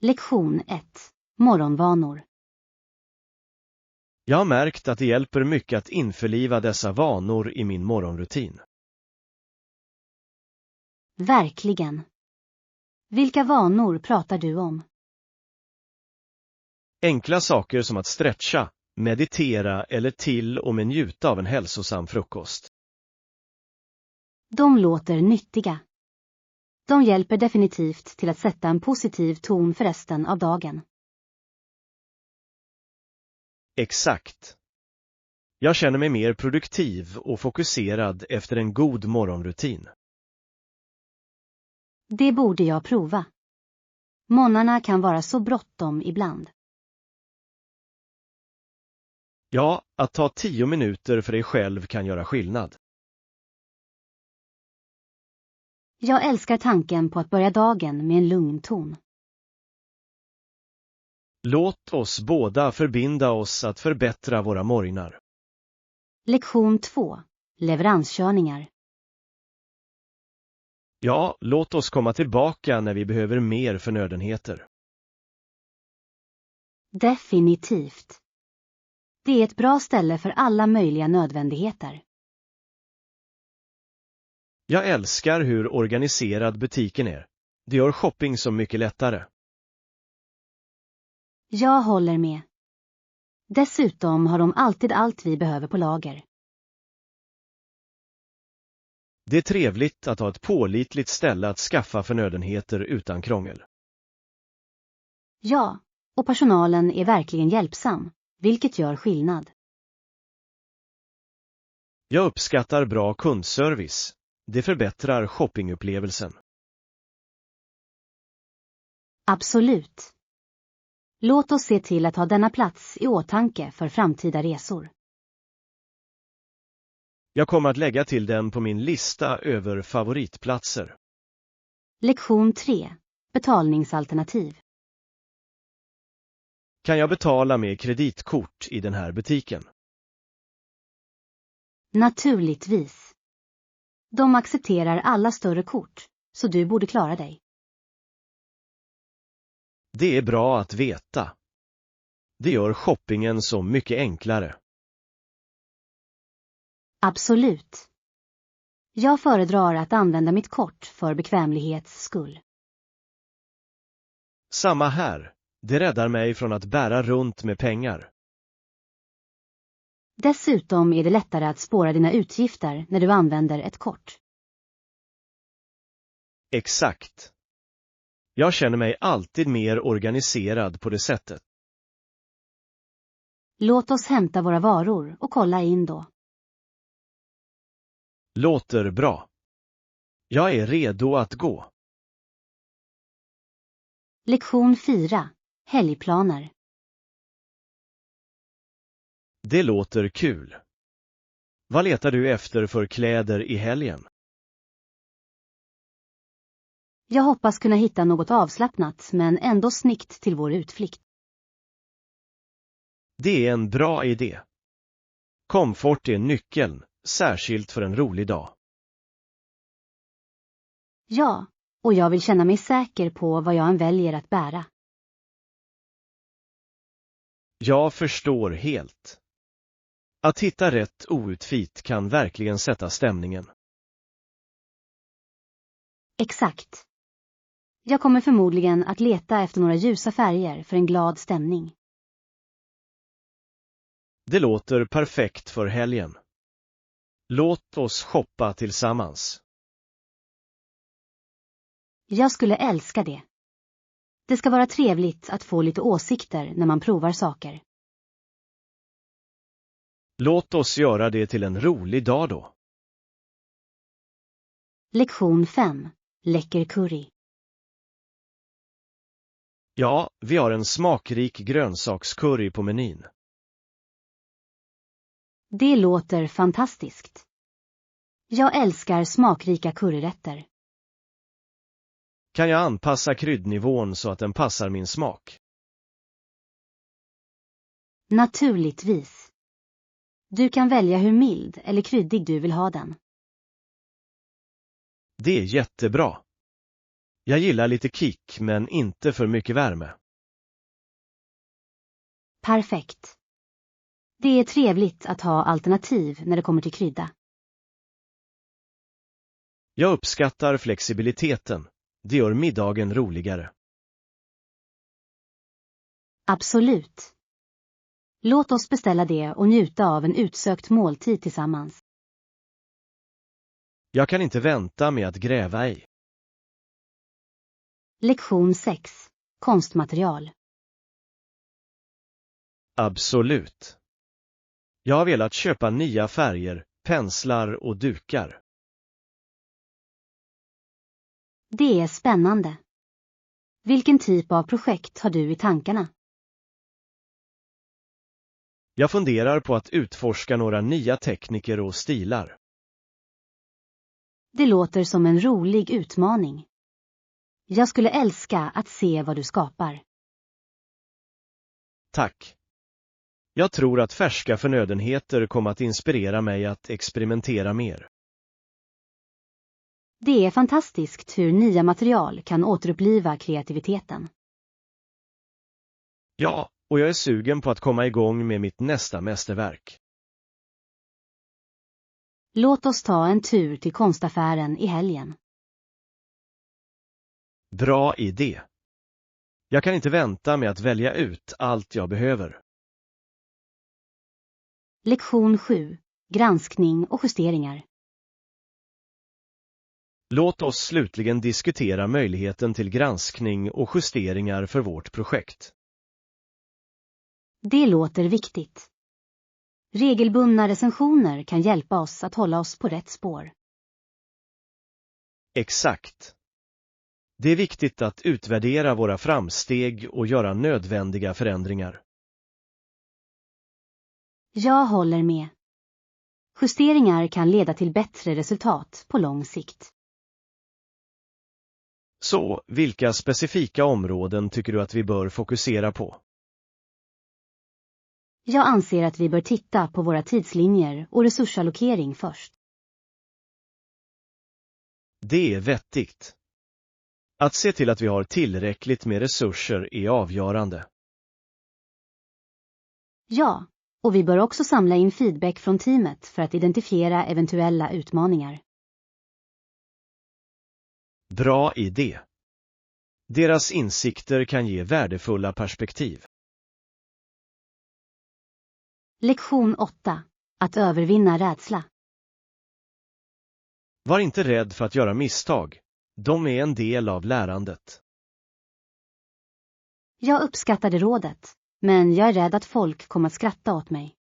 Lektion 1. Morgonvanor. Jag har märkt att det hjälper mycket att införliva dessa vanor i min morgonrutin. Verkligen. Vilka vanor pratar du om? Enkla saker som att stretcha, meditera eller till och med njuta av en hälsosam frukost. De låter nyttiga. De hjälper definitivt till att sätta en positiv ton för resten av dagen. Exakt. Jag känner mig mer produktiv och fokuserad efter en god morgonrutin. Det borde jag prova. Morgnarna kan vara så bråttom ibland. Ja, att ta 10 minuter för dig själv kan göra skillnad. Jag älskar tanken på att börja dagen med en lugn ton. Låt oss båda förbinda oss att förbättra våra morgnar. Lektion 2. Leveranskörningar. Ja, låt oss komma tillbaka när vi behöver mer förnödenheter. Definitivt. Det är ett bra ställe för alla möjliga nödvändigheter. Jag älskar hur organiserad butiken är. Det gör shopping så mycket lättare. Jag håller med. Dessutom har de alltid allt vi behöver på lager. Det är trevligt att ha ett pålitligt ställe att skaffa förnödenheter utan krångel. Ja, och personalen är verkligen hjälpsam, vilket gör skillnad. Jag uppskattar bra kundservice. Det förbättrar shoppingupplevelsen. Absolut. Låt oss se till att ha denna plats i åtanke för framtida resor. Jag kommer att lägga till den på min lista över favoritplatser. Lektion 3. Betalningsalternativ. Kan jag betala med kreditkort i den här butiken? Naturligtvis. De accepterar alla större kort, så du borde klara dig. Det är bra att veta. Det gör shoppingen så mycket enklare. Absolut. Jag föredrar att använda mitt kort för bekvämlighets skull. Samma här. Det räddar mig från att bära runt med pengar. Dessutom är det lättare att spåra dina utgifter när du använder ett kort. Exakt. Jag känner mig alltid mer organiserad på det sättet. Låt oss hämta våra varor och kolla in då. Låter bra. Jag är redo att gå. Lektion 4. Helgplaner. Det låter kul. Vad letar du efter för kläder i helgen? Jag hoppas kunna hitta något avslappnat men ändå snyggt till vår utflykt. Det är en bra idé. Komfort är nyckeln, särskilt för en rolig dag. Ja, och jag vill känna mig säker på vad jag än väljer att bära. Jag förstår helt. Att hitta rätt outfit kan verkligen sätta stämningen. Exakt. Jag kommer förmodligen att leta efter några ljusa färger för en glad stämning. Det låter perfekt för helgen. Låt oss shoppa tillsammans. Jag skulle älska det. Det ska vara trevligt att få lite åsikter när man provar saker. Låt oss göra det till en rolig dag då. Lektion 5. Läcker curry. Ja, vi har en smakrik grönsakscurry på menyn. Det låter fantastiskt. Jag älskar smakrika curryrätter. Kan jag anpassa kryddnivån så att den passar min smak? Naturligtvis. Du kan välja hur mild eller kryddig du vill ha den. Det är jättebra. Jag gillar lite kick men inte för mycket värme. Perfekt. Det är trevligt att ha alternativ när det kommer till krydda. Jag uppskattar flexibiliteten. Det gör middagen roligare. Absolut. Låt oss beställa det och njuta av en utsökt måltid tillsammans. Jag kan inte vänta med att gräva i. Lektion 6. Konstmaterial. Absolut. Jag har velat köpa nya färger, penslar och dukar. Det är spännande. Vilken typ av projekt har du i tankarna? Jag funderar på att utforska några nya tekniker och stilar. Det låter som en rolig utmaning. Jag skulle älska att se vad du skapar. Tack. Jag tror att färska förnödenheter kommer att inspirera mig att experimentera mer. Det är fantastiskt hur nya material kan återuppliva kreativiteten. Ja, och jag är sugen på att komma igång med mitt nästa mästerverk. Låt oss ta en tur till konstaffären i helgen. Bra idé. Jag kan inte vänta med att välja ut allt jag behöver. Lektion 7. Granskning och justeringar. Låt oss slutligen diskutera möjligheten till granskning och justeringar för vårt projekt. Det låter viktigt. Regelbundna recensioner kan hjälpa oss att hålla oss på rätt spår. Exakt. Det är viktigt att utvärdera våra framsteg och göra nödvändiga förändringar. Jag håller med. Justeringar kan leda till bättre resultat på lång sikt. Så, vilka specifika områden tycker du att vi bör fokusera på? Jag anser att vi bör titta på våra tidslinjer och resursallokering först. Det är vettigt. Att se till att vi har tillräckligt med resurser är avgörande. Ja, och vi bör också samla in feedback från teamet för att identifiera eventuella utmaningar. Bra idé. Deras insikter kan ge värdefulla perspektiv. Lektion 8. Att övervinna rädsla. Var inte rädd för att göra misstag. De är en del av lärandet. Jag uppskattade rådet, men jag är rädd att folk kommer att skratta åt mig.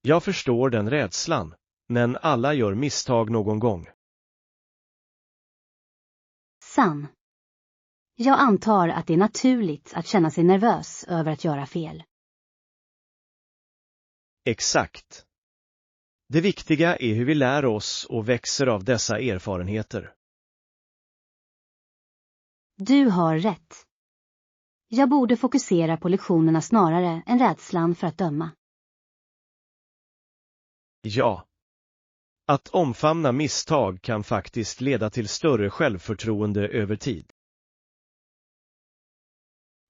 Jag förstår den rädslan, men alla gör misstag någon gång. Sann. Jag antar att det är naturligt att känna sig nervös över att göra fel. Exakt. Det viktiga är hur vi lär oss och växer av dessa erfarenheter. Du har rätt. Jag borde fokusera på lektionerna snarare än rädslan för att döma. Ja. Att omfamna misstag kan faktiskt leda till större självförtroende över tid.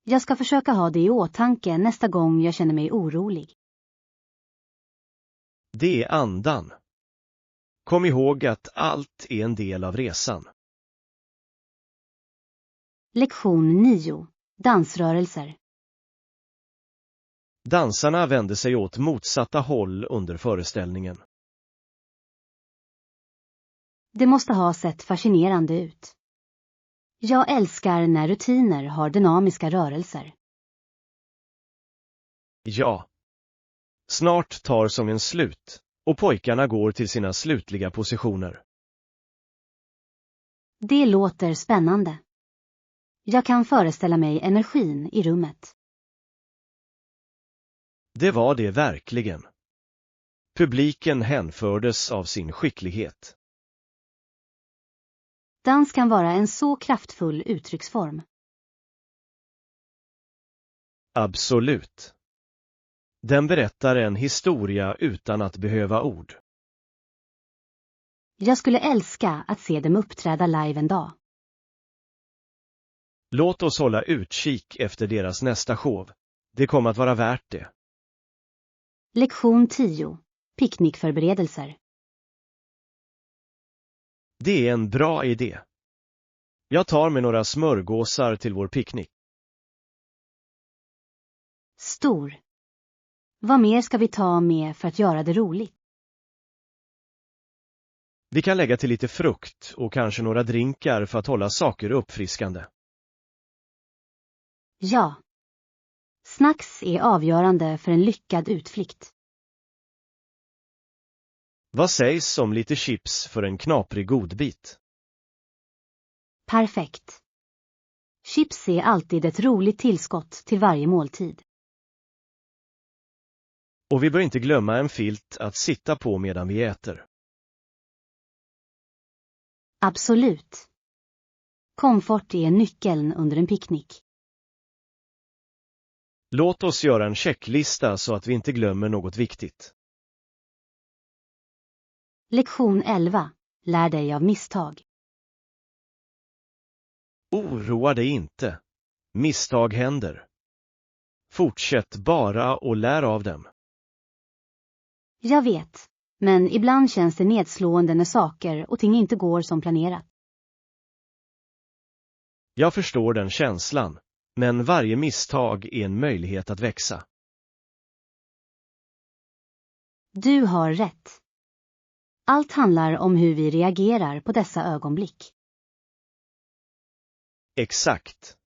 Jag ska försöka ha det i åtanke nästa gång jag känner mig orolig. Det är andan. Kom ihåg att allt är en del av resan. Lektion 9. Dansrörelser. Dansarna vände sig åt motsatta håll under föreställningen. Det måste ha sett fascinerande ut. Jag älskar när rutiner har dynamiska rörelser. Ja. Snart tar sången slut, och pojkarna går till sina slutliga positioner. Det låter spännande. Jag kan föreställa mig energin i rummet. Det var det verkligen. Publiken hänfördes av sin skicklighet. Dans kan vara en så kraftfull uttrycksform. Absolut. Den berättar en historia utan att behöva ord. Jag skulle älska att se dem uppträda live en dag. Låt oss hålla utkik efter deras nästa show. Det kommer att vara värt det. Lektion 10. Picknickförberedelser. Det är en bra idé. Jag tar med några smörgåsar till vår picknick. Stor. Vad mer ska vi ta med för att göra det roligt? Vi kan lägga till lite frukt och kanske några drinkar för att hålla saker uppfriskande. Ja. Snacks är avgörande för en lyckad utflykt. Vad sägs om lite chips för en knaprig godbit? Perfekt. Chips är alltid ett roligt tillskott till varje måltid. Och vi bör inte glömma en filt att sitta på medan vi äter. Absolut. Komfort är nyckeln under en picknick. Låt oss göra en checklista så att vi inte glömmer något viktigt. Lektion 11. Lär dig av misstag. Oroa dig inte. Misstag händer. Fortsätt bara och lär av dem. Jag vet, men ibland känns det nedslående när saker och ting inte går som planerat. Jag förstår den känslan, men varje misstag är en möjlighet att växa. Du har rätt. Allt handlar om hur vi reagerar på dessa ögonblick. Exakt.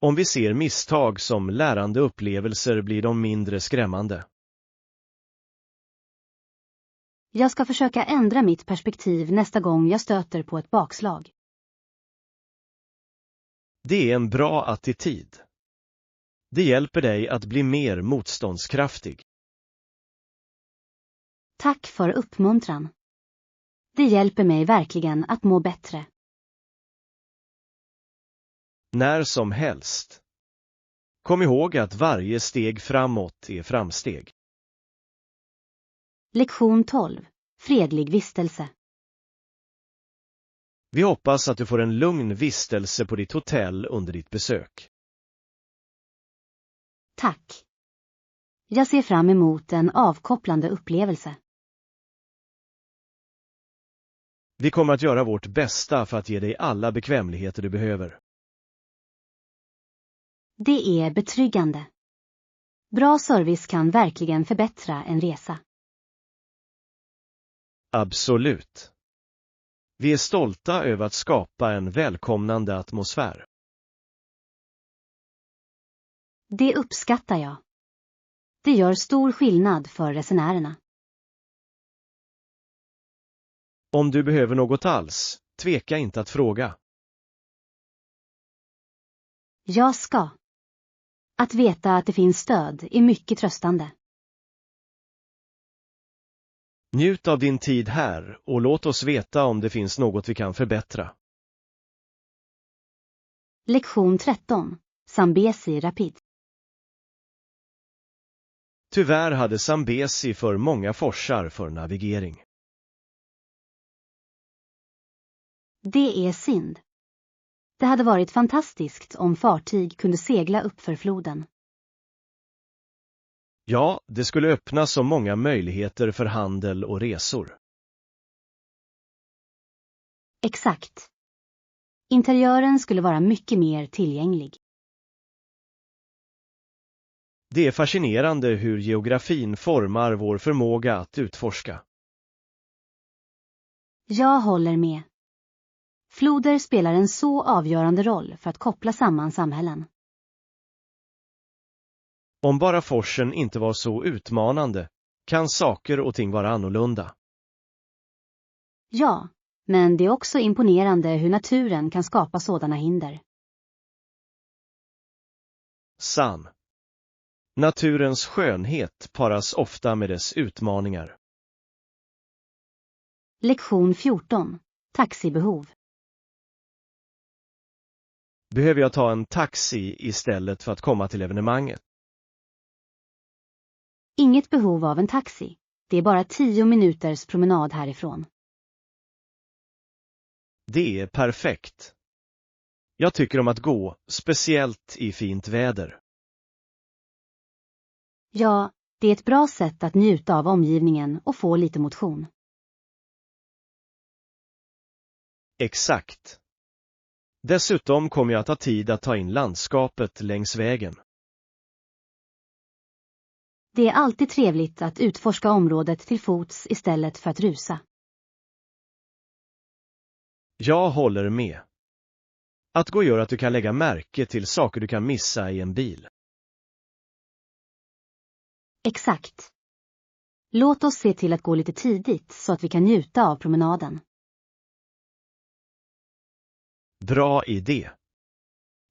Om vi ser misstag som lärande upplevelser blir de mindre skrämmande. Jag ska försöka ändra mitt perspektiv nästa gång jag stöter på ett bakslag. Det är en bra attityd. Det hjälper dig att bli mer motståndskraftig. Tack för uppmuntran. Det hjälper mig verkligen att må bättre. När som helst. Kom ihåg att varje steg framåt är framsteg. Lektion 12. Fredlig vistelse. Vi hoppas att du får en lugn vistelse på ditt hotell under ditt besök. Tack. Jag ser fram emot en avkopplande upplevelse. Vi kommer att göra vårt bästa för att ge dig alla bekvämligheter du behöver. Det är betryggande. Bra service kan verkligen förbättra en resa. Absolut. Vi är stolta över att skapa en välkomnande atmosfär. Det uppskattar jag. Det gör stor skillnad för resenärerna. Om du behöver något alls, tveka inte att fråga. Jag ska. Att veta att det finns stöd är mycket tröstande. Njut av din tid här och låt oss veta om det finns något vi kan förbättra. Lektion 13. Zambezi Rapid. Tyvärr hade Zambezi för många forsar för navigering. Det är synd. Det hade varit fantastiskt om fartyg kunde segla upp för floden. Ja, det skulle öppna så många möjligheter för handel och resor. Exakt. Interiören skulle vara mycket mer tillgänglig. Det är fascinerande hur geografin formar vår förmåga att utforska. Jag håller med. Floder spelar en så avgörande roll för att koppla samman samhällen. Om bara forsen inte var så utmanande, kan saker och ting vara annorlunda. Ja, men det är också imponerande hur naturen kan skapa sådana hinder. Sann. Naturens skönhet paras ofta med dess utmaningar. Lektion 14. Taxibehov. Behöver jag ta en taxi istället för att komma till evenemanget? Inget behov av en taxi. Det är bara 10 minuters promenad härifrån. Det är perfekt. Jag tycker om att gå, speciellt i fint väder. Ja, det är ett bra sätt att njuta av omgivningen och få lite motion. Exakt. Dessutom kommer jag att ha tid att ta in landskapet längs vägen. Det är alltid trevligt att utforska området till fots istället för att rusa. Jag håller med. Att gå gör att du kan lägga märke till saker du kan missa i en bil. Exakt. Låt oss se till att gå lite tidigt så att vi kan njuta av promenaden. Bra idé.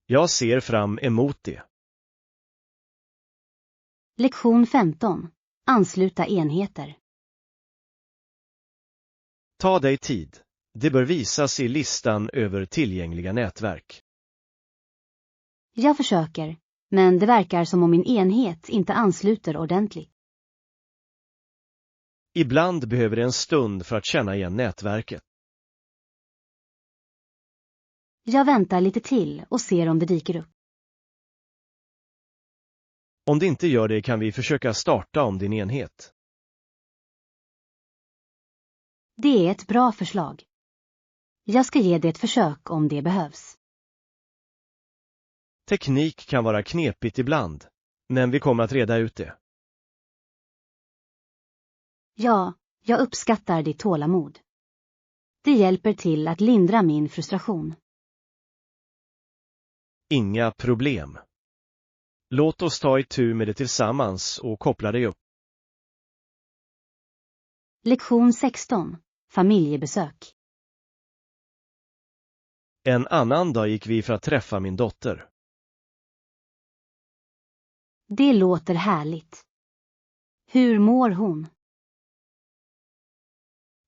Jag ser fram emot det. Lektion 15. Ansluta enheter. Ta dig tid. Det bör visas i listan över tillgängliga nätverk. Jag försöker, men det verkar som om min enhet inte ansluter ordentligt. Ibland behöver det en stund för att känna igen nätverket. Jag väntar lite till och ser om det dyker upp. Om det inte gör det kan vi försöka starta om din enhet. Det är ett bra förslag. Jag ska ge det ett försök om det behövs. Teknik kan vara knepigt ibland, men vi kommer att reda ut det. Ja, jag uppskattar ditt tålamod. Det hjälper till att lindra min frustration. Inga problem. Låt oss ta itu med det tillsammans och koppla dig upp. Lektion 16. Familjebesök. En annan dag gick vi för att träffa min dotter. Det låter härligt. Hur mår hon?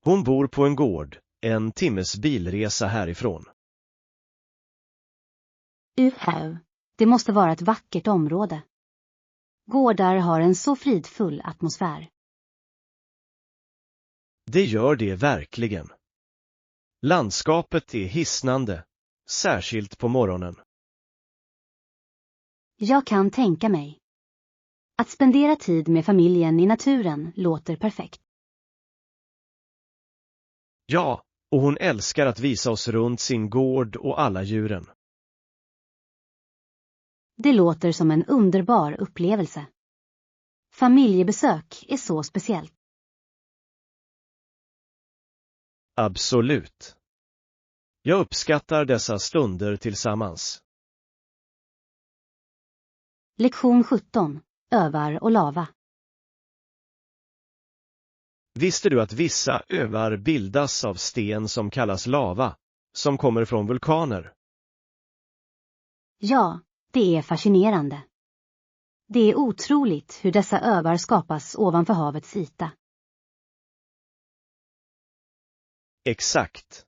Hon bor på en gård, en timmes bilresa härifrån. Det måste vara ett vackert område. Gårdar har en så fridfull atmosfär. Det gör det verkligen. Landskapet är hisnande, särskilt på morgonen. Jag kan tänka mig. Att spendera tid med familjen i naturen låter perfekt. Ja, och hon älskar att visa oss runt sin gård och alla djuren. Det låter som en underbar upplevelse. Familjebesök är så speciellt. Absolut. Jag uppskattar dessa stunder tillsammans. Lektion 17. Övar och lava. Visste du att vissa övar bildas av sten som kallas lava, som kommer från vulkaner? Ja, det är fascinerande. Det är otroligt hur dessa övar skapas ovanför havets yta. Exakt.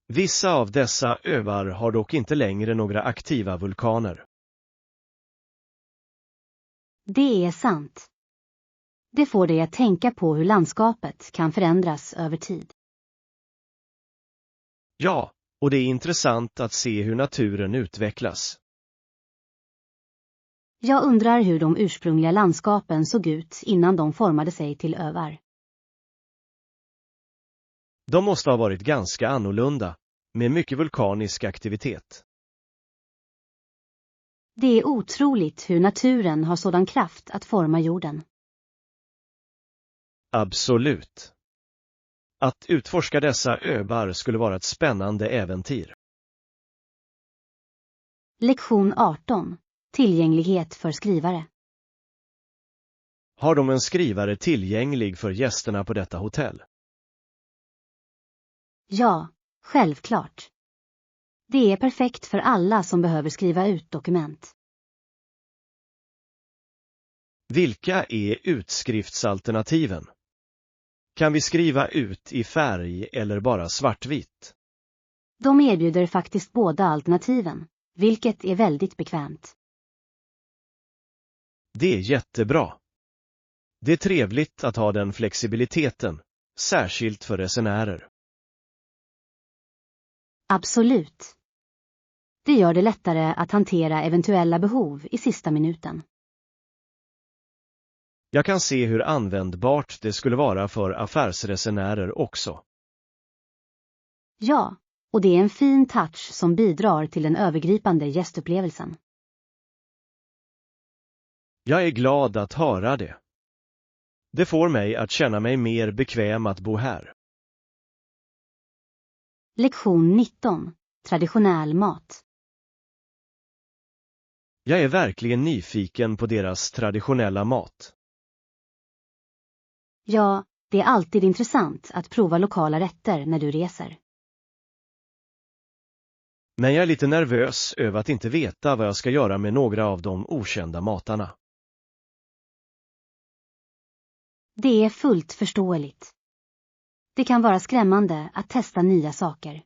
Vissa av dessa övar har dock inte längre några aktiva vulkaner. Det är sant. Det får dig att tänka på hur landskapet kan förändras över tid. Ja, och det är intressant att se hur naturen utvecklas. Jag undrar hur de ursprungliga landskapen såg ut innan de formade sig till övar. De måste ha varit ganska annorlunda, med mycket vulkanisk aktivitet. Det är otroligt hur naturen har sådan kraft att forma jorden. Absolut. Att utforska dessa övar skulle vara ett spännande äventyr. Lektion 18. Tillgänglighet för skrivare. Har de en skrivare tillgänglig för gästerna på detta hotell? Ja, självklart. Det är perfekt för alla som behöver skriva ut dokument. Vilka är utskriftsalternativen? Kan vi skriva ut i färg eller bara svartvitt? De erbjuder faktiskt båda alternativen, vilket är väldigt bekvämt. Det är jättebra. Det är trevligt att ha den flexibiliteten, särskilt för resenärer. Absolut. Det gör det lättare att hantera eventuella behov i sista minuten. Jag kan se hur användbart det skulle vara för affärsresenärer också. Ja, och det är en fin touch som bidrar till den övergripande gästupplevelsen. Jag är glad att höra det. Det får mig att känna mig mer bekväm att bo här. Lektion 19. Traditionell mat. Jag är verkligen nyfiken på deras traditionella mat. Ja, det är alltid intressant att prova lokala rätter när du reser. Men jag är lite nervös över att inte veta vad jag ska göra med några av de okända matarna. Det är fullt förståeligt. Det kan vara skrämmande att testa nya saker.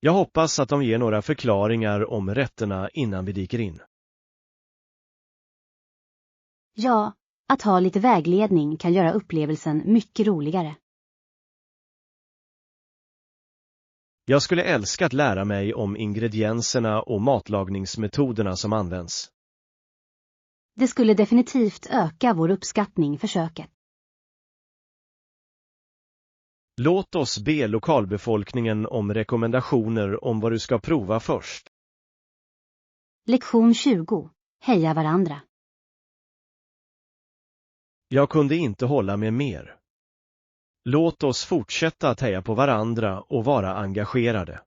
Jag hoppas att de ger några förklaringar om rätterna innan vi dyker in. Ja, att ha lite vägledning kan göra upplevelsen mycket roligare. Jag skulle älska att lära mig om ingredienserna och matlagningsmetoderna som används. Det skulle definitivt öka vår uppskattning för köket. Låt oss be lokalbefolkningen om rekommendationer om vad du ska prova först. Lektion 20. Heja varandra. Jag kunde inte hålla med mer. Låt oss fortsätta att heja på varandra och vara engagerade.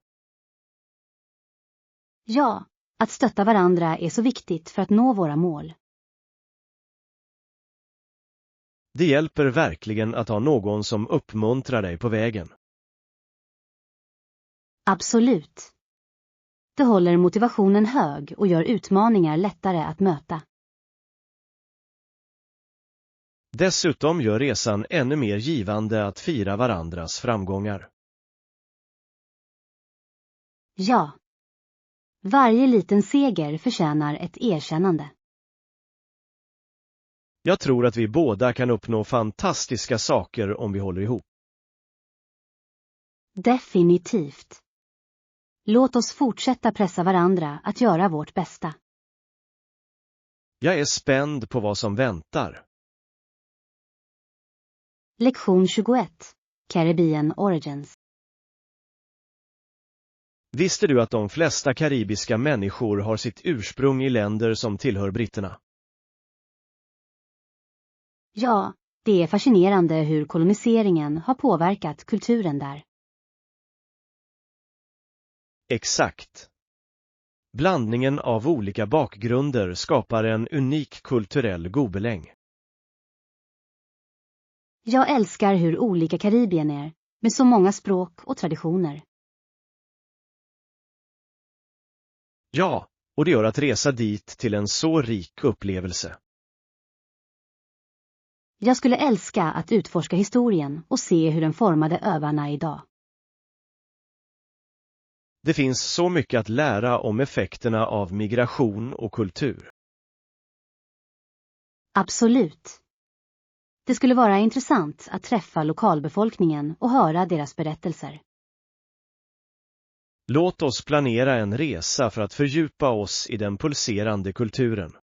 Ja, att stötta varandra är så viktigt för att nå våra mål. Det hjälper verkligen att ha någon som uppmuntrar dig på vägen. Absolut. Det håller motivationen hög och gör utmaningar lättare att möta. Dessutom gör resan ännu mer givande att fira varandras framgångar. Ja. Varje liten seger förtjänar ett erkännande. Jag tror att vi båda kan uppnå fantastiska saker om vi håller ihop. Definitivt. Låt oss fortsätta pressa varandra att göra vårt bästa. Jag är spänd på vad som väntar. Lektion 21. Caribbean Origins. Visste du att de flesta karibiska människor har sitt ursprung i länder som tillhör britterna? Ja, det är fascinerande hur koloniseringen har påverkat kulturen där. Exakt. Blandningen av olika bakgrunder skapar en unik kulturell gobeläng. Jag älskar hur olika Karibien är, med så många språk och traditioner. Ja, och det gör att resa dit till en så rik upplevelse. Jag skulle älska att utforska historien och se hur den formade öarna idag. Det finns så mycket att lära om effekterna av migration och kultur. Absolut. Det skulle vara intressant att träffa lokalbefolkningen och höra deras berättelser. Låt oss planera en resa för att fördjupa oss i den pulserande kulturen.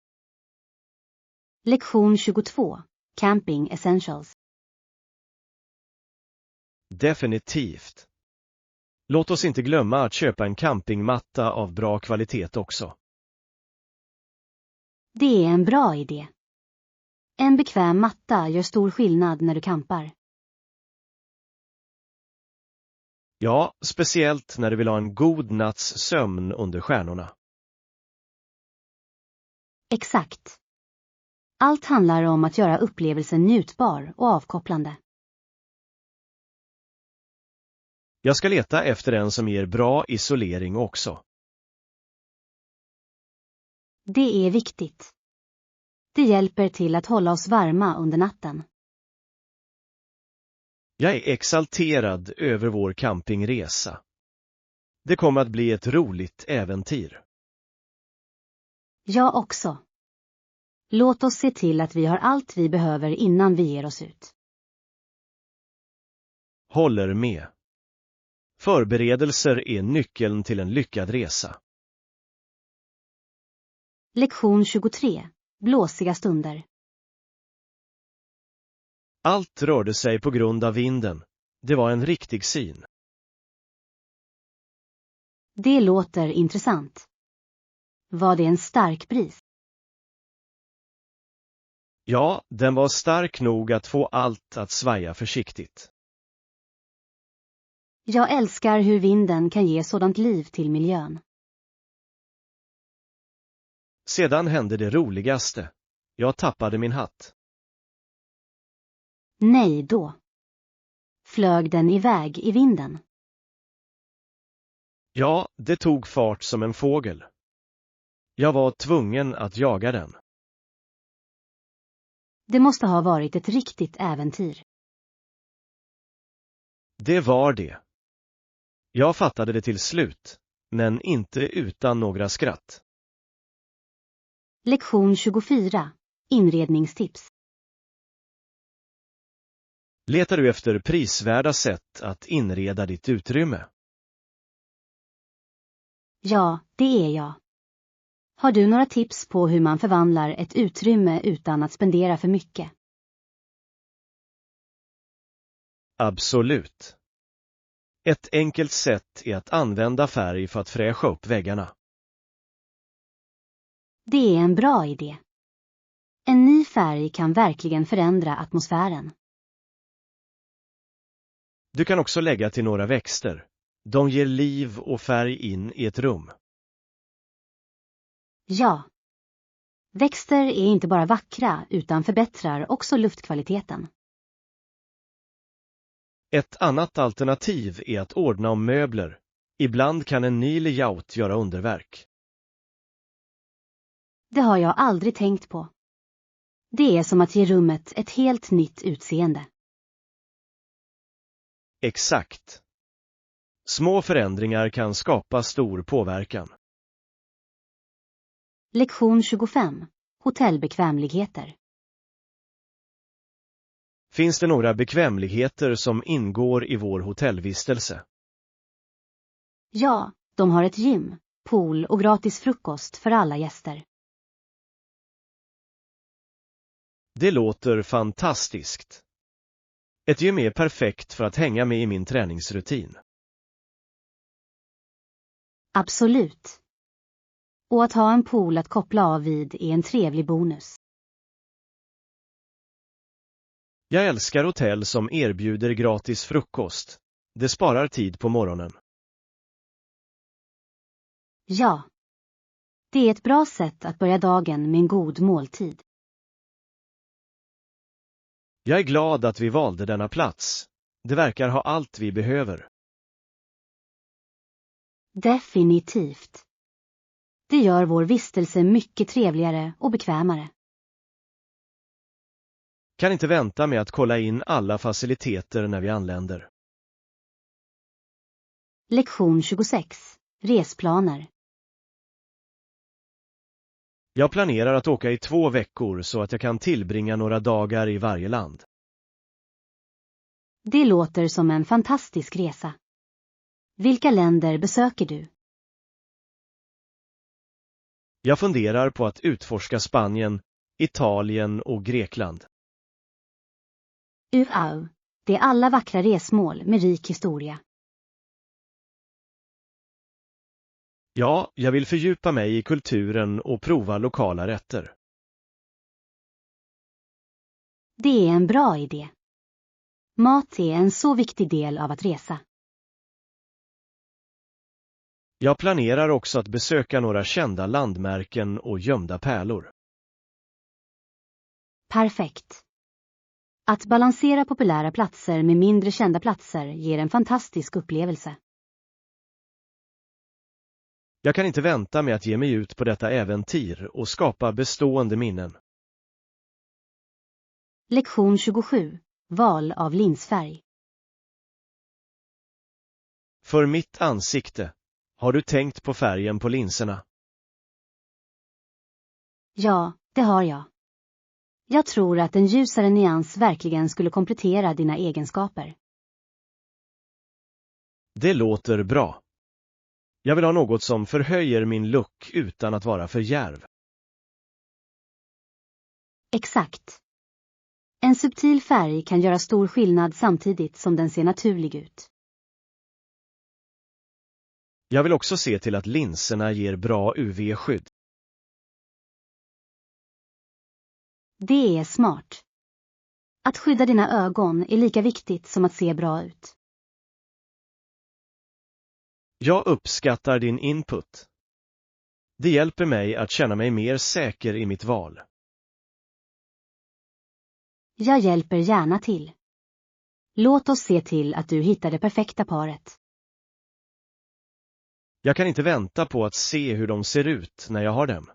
Lektion 22. Camping Essentials. Definitivt. Låt oss inte glömma att köpa en campingmatta av bra kvalitet också. Det är en bra idé. En bekväm matta gör stor skillnad när du campar. Ja, speciellt när du vill ha en god natts sömn under stjärnorna. Exakt. Allt handlar om att göra upplevelsen njutbar och avkopplande. Jag ska leta efter en som ger bra isolering också. Det är viktigt. Det hjälper till att hålla oss varma under natten. Jag är exalterad över vår campingresa. Det kommer att bli ett roligt äventyr. Jag också. Låt oss se till att vi har allt vi behöver innan vi ger oss ut. Håller med. Förberedelser är nyckeln till en lyckad resa. Lektion 23. Blåsiga stunder. Allt rörde sig på grund av vinden. Det var en riktig syn. Det låter intressant. Var det en stark bris? Ja, den var stark nog att få allt att svaja försiktigt. Jag älskar hur vinden kan ge sådant liv till miljön. Sedan hände det roligaste. Jag tappade min hatt. Nej då. Flög den iväg i vinden? Ja, det tog fart som en fågel. Jag var tvungen att jaga den. Det måste ha varit ett riktigt äventyr. Det var det. Jag fattade det till slut, men inte utan några skratt. Lektion 24. Inredningstips. Letar du efter prisvärda sätt att inreda ditt utrymme? Ja, det är jag. Har du några tips på hur man förvandlar ett utrymme utan att spendera för mycket? Absolut. Ett enkelt sätt är att använda färg för att fräscha upp väggarna. Det är en bra idé. En ny färg kan verkligen förändra atmosfären. Du kan också lägga till några växter. De ger liv och färg in i ett rum. Ja. Växter är inte bara vackra utan förbättrar också luftkvaliteten. Ett annat alternativ är att ordna om möbler. Ibland kan en ny layout göra underverk. Det har jag aldrig tänkt på. Det är som att ge rummet ett helt nytt utseende. Exakt. Små förändringar kan skapa stor påverkan. Lektion 25. Hotellbekvämligheter. Finns det några bekvämligheter som ingår i vår hotellvistelse? Ja, de har ett gym, pool och gratis frukost för alla gäster. Det låter fantastiskt. Ett gym är perfekt för att hänga med i min träningsrutin. Absolut. Och att ha en pool att koppla av vid är en trevlig bonus. Jag älskar hotell som erbjuder gratis frukost. Det sparar tid på morgonen. Ja. Det är ett bra sätt att börja dagen med en god måltid. Jag är glad att vi valde denna plats. Det verkar ha allt vi behöver. Definitivt. Det gör vår vistelse mycket trevligare och bekvämare. Kan inte vänta med att kolla in alla faciliteter när vi anländer. Lektion 26. Resplaner. Jag planerar att åka i 2 veckor så att jag kan tillbringa några dagar i varje land. Det låter som en fantastisk resa. Vilka länder besöker du? Jag funderar på att utforska Spanien, Italien och Grekland. Wow, det är alla vackra resmål med rik historia. Ja, jag vill fördjupa mig i kulturen och prova lokala rätter. Det är en bra idé. Mat är en så viktig del av att resa. Jag planerar också att besöka några kända landmärken och gömda pärlor. Perfekt. Att balansera populära platser med mindre kända platser ger en fantastisk upplevelse. Jag kan inte vänta med att ge mig ut på detta äventyr och skapa bestående minnen. Lektion 27. Val av linsfärg. För mitt ansikte, har du tänkt på färgen på linserna? Ja, det har jag. Jag tror att en ljusare nyans verkligen skulle komplettera dina egenskaper. Det låter bra. Jag vill ha något som förhöjer min look utan att vara för djärv. Exakt. En subtil färg kan göra stor skillnad samtidigt som den ser naturlig ut. Jag vill också se till att linserna ger bra UV-skydd. Det är smart. Att skydda dina ögon är lika viktigt som att se bra ut. Jag uppskattar din input. Det hjälper mig att känna mig mer säker i mitt val. Jag hjälper gärna till. Låt oss se till att du hittar det perfekta paret. Jag kan inte vänta på att se hur de ser ut när jag har dem.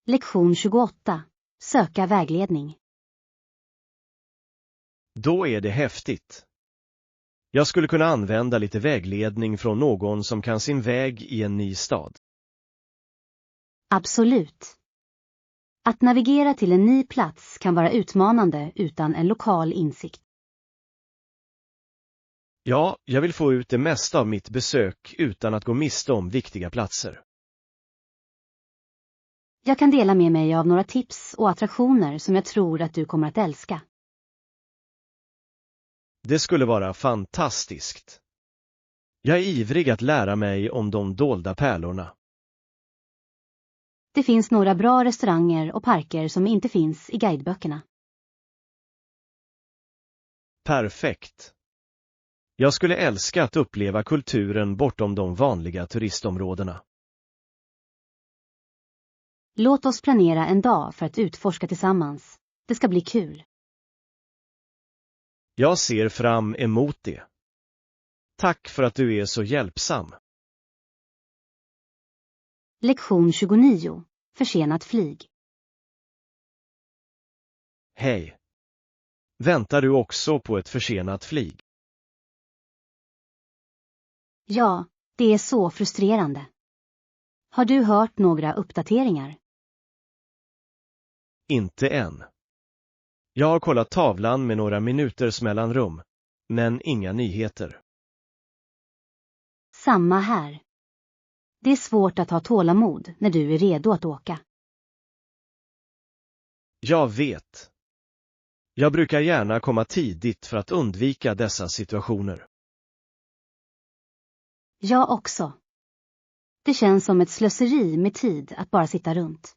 Lektion 28. Söka vägledning. Då är det häftigt. Jag skulle kunna använda lite vägledning från någon som kan sin väg i en ny stad. Absolut. Att navigera till en ny plats kan vara utmanande utan en lokal insikt. Ja, jag vill få ut det mesta av mitt besök utan att gå miste om viktiga platser. Jag kan dela med mig av några tips och attraktioner som jag tror att du kommer att älska. Det skulle vara fantastiskt. Jag är ivrig att lära mig om de dolda pärlorna. Det finns några bra restauranger och parker som inte finns i guideböckerna. Perfekt. Jag skulle älska att uppleva kulturen bortom de vanliga turistområdena. Låt oss planera en dag för att utforska tillsammans. Det ska bli kul. Jag ser fram emot det. Tack för att du är så hjälpsam. Lektion 29. Försenat flyg. Hej. Väntar du också på ett försenat flyg? Ja, det är så frustrerande. Har du hört några uppdateringar? Inte än. Jag har kollat tavlan med några minuters mellanrum, men inga nyheter. Samma här. Det är svårt att ha tålamod när du är redo att åka. Jag vet. Jag brukar gärna komma tidigt för att undvika dessa situationer. Jag också. Det känns som ett slöseri med tid att bara sitta runt.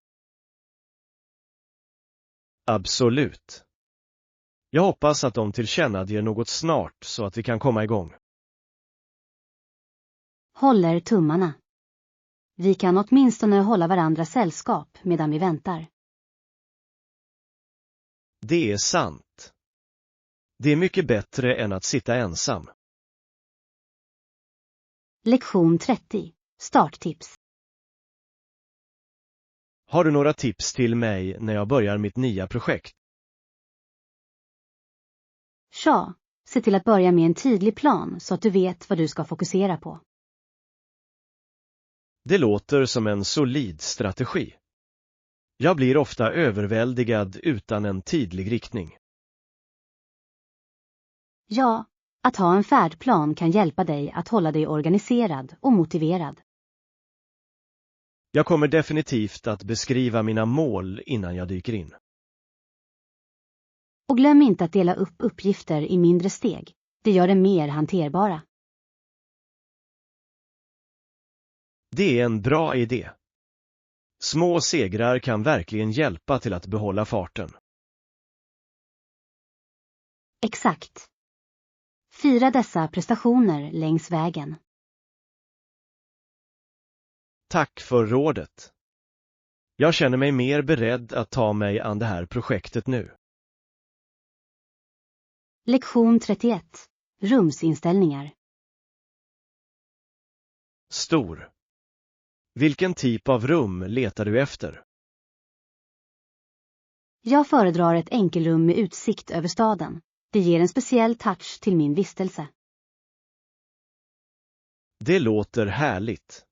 Absolut. Jag hoppas att de tillkännager något snart så att vi kan komma igång. Håller tummarna. Vi kan åtminstone hålla varandra sällskap medan vi väntar. Det är sant. Det är mycket bättre än att sitta ensam. Lektion 30. Starttips. Har du några tips till mig när jag börjar mitt nya projekt? Ja, se till att börja med en tydlig plan så att du vet vad du ska fokusera på. Det låter som en solid strategi. Jag blir ofta överväldigad utan en tydlig riktning. Ja, att ha en färdplan kan hjälpa dig att hålla dig organiserad och motiverad. Jag kommer definitivt att beskriva mina mål innan jag dyker in. Och glöm inte att dela upp uppgifter i mindre steg. Det gör det mer hanterbara. Det är en bra idé. Små segrar kan verkligen hjälpa till att behålla farten. Exakt. Fira dessa prestationer längs vägen. Tack för rådet. Jag känner mig mer beredd att ta mig an det här projektet nu. Lektion 31. Rumsinställningar. Stor. Vilken typ av rum letar du efter? Jag föredrar ett enkelrum med utsikt över staden. Det ger en speciell touch till min vistelse. Det låter härligt.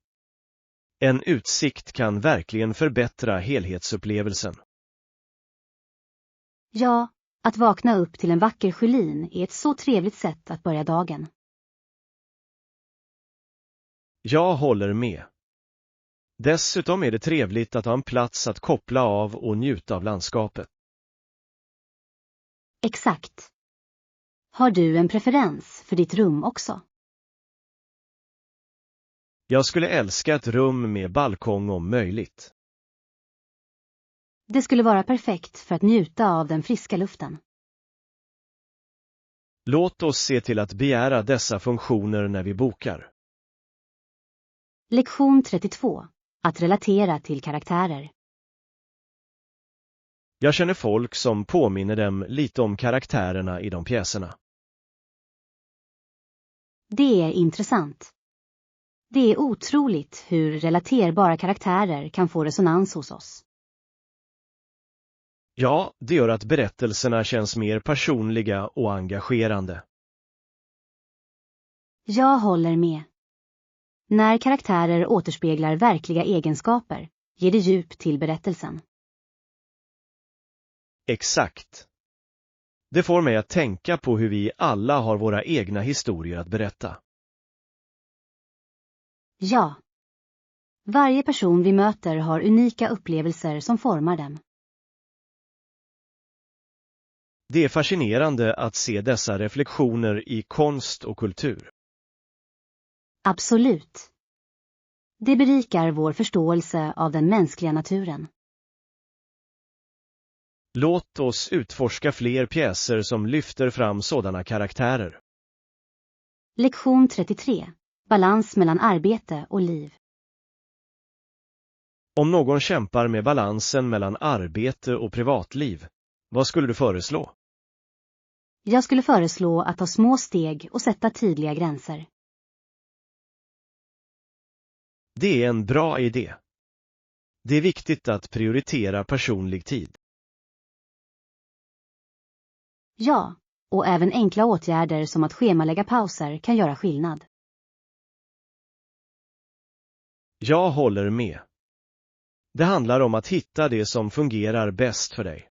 En utsikt kan verkligen förbättra helhetsupplevelsen. Ja, att vakna upp till en vacker Sjölin är ett så trevligt sätt att börja dagen. Jag håller med. Dessutom är det trevligt att ha en plats att koppla av och njuta av landskapet. Exakt. Har du en preferens för ditt rum också? Jag skulle älska ett rum med balkong om möjligt. Det skulle vara perfekt för att njuta av den friska luften. Låt oss se till att begära dessa funktioner när vi bokar. Lektion 32. Att relatera till karaktärer. Jag känner folk som påminner dem lite om karaktärerna i de pjäserna. Det är intressant. Det är otroligt hur relaterbara karaktärer kan få resonans hos oss. Ja, det gör att berättelserna känns mer personliga och engagerande. Jag håller med. När karaktärer återspeglar verkliga egenskaper ger det djup till berättelsen. Exakt. Det får mig att tänka på hur vi alla har våra egna historier att berätta. Ja. Varje person vi möter har unika upplevelser som formar dem. Det är fascinerande att se dessa reflektioner i konst och kultur. Absolut. Det berikar vår förståelse av den mänskliga naturen. Låt oss utforska fler pjäser som lyfter fram sådana karaktärer. Lektion 33. Balans mellan arbete och liv. Om någon kämpar med balansen mellan arbete och privatliv, vad skulle du föreslå? Jag skulle föreslå att ta små steg och sätta tydliga gränser. Det är en bra idé. Det är viktigt att prioritera personlig tid. Ja, och även enkla åtgärder som att schemalägga pauser kan göra skillnad. Jag håller med. Det handlar om att hitta det som fungerar bäst för dig.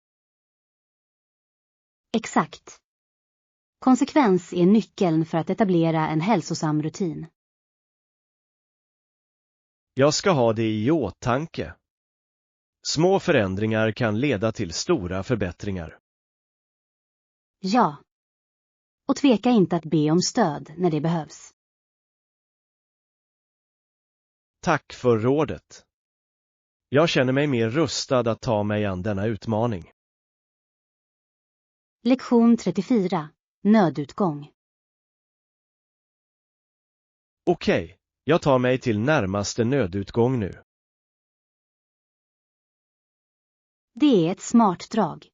Exakt. Konsekvens är nyckeln för att etablera en hälsosam rutin. Jag ska ha det i åtanke. Små förändringar kan leda till stora förbättringar. Ja. Och tveka inte att be om stöd när det behövs. Tack för rådet. Jag känner mig mer rustad att ta mig an denna utmaning. Lektion 34. Nödutgång. Okej, jag tar mig till närmaste nödutgång nu. Det är ett smart drag.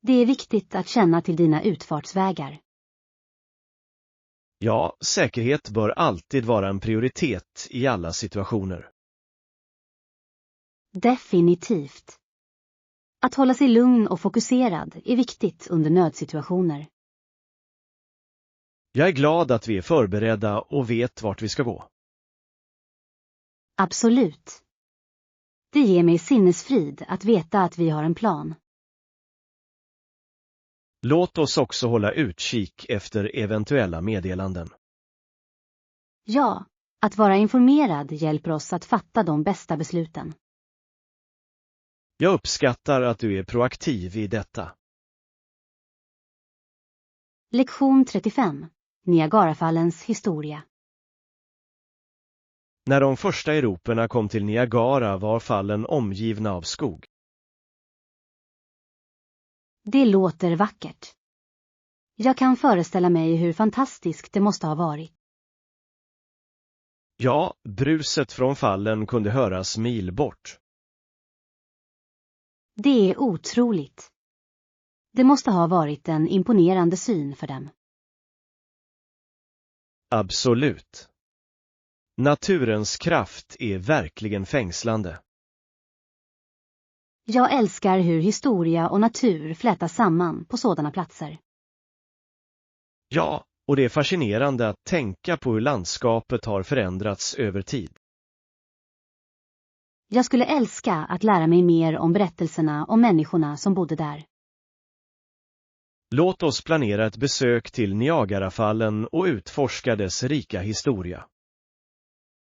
Det är viktigt att känna till dina utfartsvägar. Ja, säkerhet bör alltid vara en prioritet i alla situationer. Definitivt. Att hålla sig lugn och fokuserad är viktigt under nödsituationer. Jag är glad att vi är förberedda och vet vart vi ska gå. Absolut. Det ger mig sinnesfrid att veta att vi har en plan. Låt oss också hålla utkik efter eventuella meddelanden. Ja, att vara informerad hjälper oss att fatta de bästa besluten. Jag uppskattar att du är proaktiv i detta. Lektion 35. Niagarafallens historia. När de första europerna kom till Niagara var fallen omgivna av skog. Det låter vackert. Jag kan föreställa mig hur fantastiskt det måste ha varit. Ja, bruset från fallen kunde höras mil bort. Det är otroligt. Det måste ha varit en imponerande syn för dem. Absolut. Naturens kraft är verkligen fängslande. Jag älskar hur historia och natur flätas samman på sådana platser. Ja, och det är fascinerande att tänka på hur landskapet har förändrats över tid. Jag skulle älska att lära mig mer om berättelserna om människorna som bodde där. Låt oss planera ett besök till Niagarafallen och utforska dess rika historia.